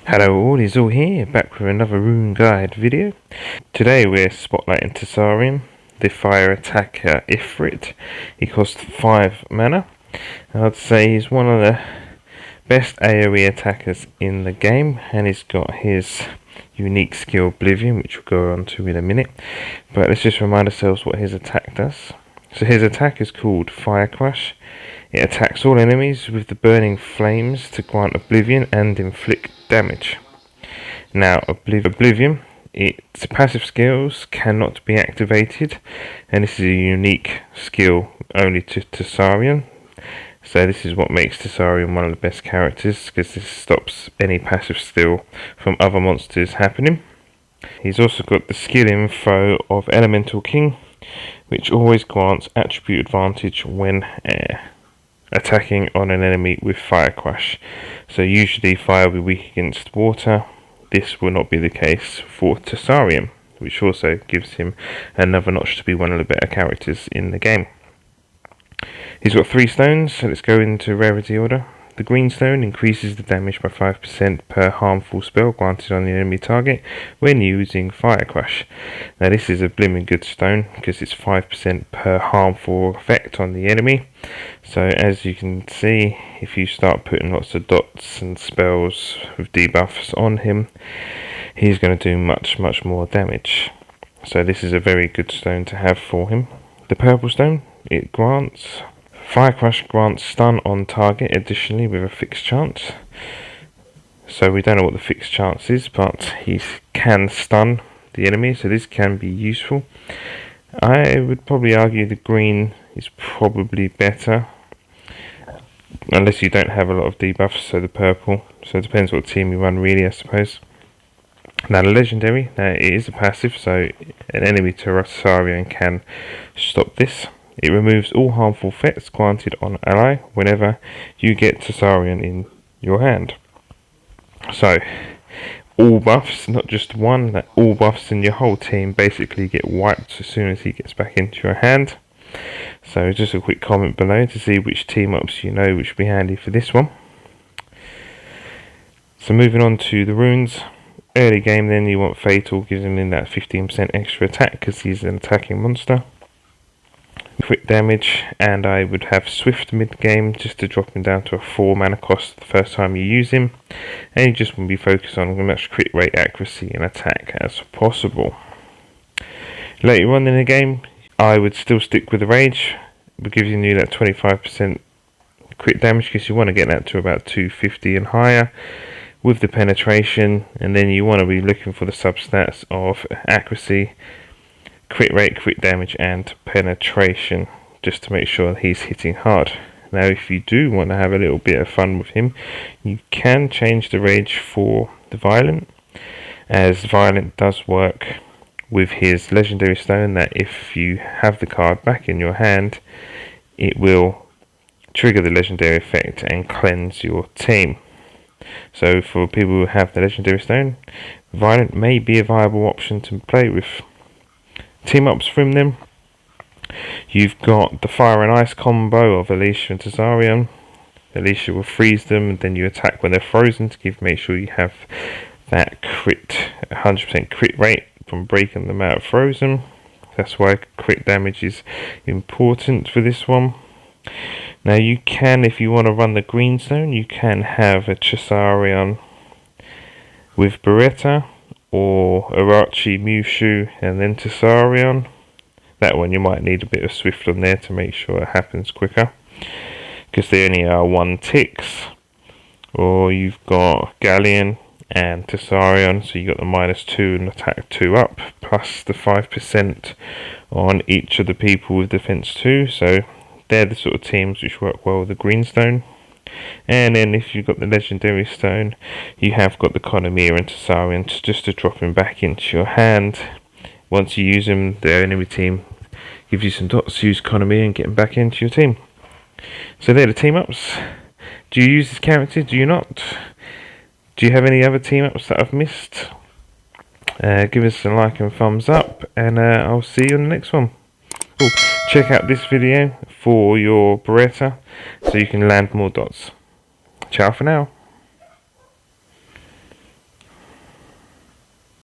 Hello all, it's all here, back with another Rune guide video. Today we're spotlighting Tesarion, the fire attacker Ifrit. He costs 5 mana. I'd say he's one of the best AoE attackers in the game, and he's got his unique skill Oblivion, which we'll go on to in a minute. But let's just remind ourselves what his attack does. So his attack is called Fire Crush. It attacks all enemies with the burning flames to grant Oblivion and inflict damage. Now, Oblivion, its passive skills cannot be activated, and this is a unique skill only to Tesarion. So this is what makes Tesarion one of the best characters, because this stops any passive skill from other monsters happening. He's also got the skill info of Elemental King, which always grants attribute advantage when attacking on an enemy with Fire Crush. So usually fire will be weak against water. This will not be the case for Tesarion, which also gives him another notch to be one of the better characters in the game. He's got 3 stones, so let's go into rarity order. The green stone increases the damage by 5% per harmful spell granted on the enemy target when using Fire Crush. Now this is a blimmin' good stone because it's 5% per harmful effect on the enemy. So as you can see, if you start putting lots of dots and spells with debuffs on him, he's going to do much more damage. So this is a very good stone to have for him. The purple stone, it grants Fire Crush grants stun on target additionally with a fixed chance. So we don't know what the fixed chance is, but he can stun the enemy, so this can be useful. I would probably argue the green is probably better, unless you don't have a lot of debuffs, so the purple. So it depends what team you run really, I suppose. Now the legendary, it is a passive, so an enemy Tesarion can stop this. It removes all harmful effects granted on ally whenever you get Tesarion in your hand. So, all buffs, not just one, that all buffs in your whole team basically get wiped as soon as he gets back into your hand. So just a quick comment below to see which team ups you know which would be handy for this one. So moving on to the runes. Early game then you want Fatal, gives him in that 15% extra attack because he's an attacking monster. Quick damage, and I would have Swift mid game just to drop him down to a 4 mana cost the first time you use him, and you just want to be focused on as much crit rate, accuracy and attack as possible. Later on in the game I would still stick with the Rage, but giving you that 25% crit damage because you want to get that to about 250 and higher with the penetration, and then you want to be looking for the substats of accuracy, crit rate, crit damage and penetration, just to make sure that he's hitting hard. Now if you do want to have a little bit of fun with him, you can change the Rage for the Violent, as Violent does work with his legendary stone, that if you have the card back in your hand, it will trigger the legendary effect and cleanse your team. So for people who have the legendary stone, Violent may be a viable option to play with. Team ups from them, you've got the Fire and Ice combo of Alicia and Tesarion. Alicia will freeze them, and then you attack when they're frozen to make sure you have that 100% crit rate from breaking them out frozen. That's why crit damage is important for this one. Now you can, if you want to run the green stone, you can have a Tesarion with Beretta, or Arachi, Mushu, and then Tesarion. That one you might need a bit of Swift on there to make sure it happens quicker, because they only are 1 ticks. Or you've got Galleon and Tesarion, so you got the -2 and attack 2 up, plus the 5% on each of the people with defense 2. So they're the sort of teams which work well with the green stone. And then if you've got the legendary stone, you have got the Konomiya and Tesarion just to drop him back into your hand. Once you use him, the enemy team gives you some dots to use Konomiya and get him back into your team. So they're the team ups. Do you use this character? Do you not? Do you have any other team ups that I've missed? Give us a like and thumbs up, and I'll see you on the next one. Cool. Check out this video for your Beretta so you can land more dots. Ciao for now.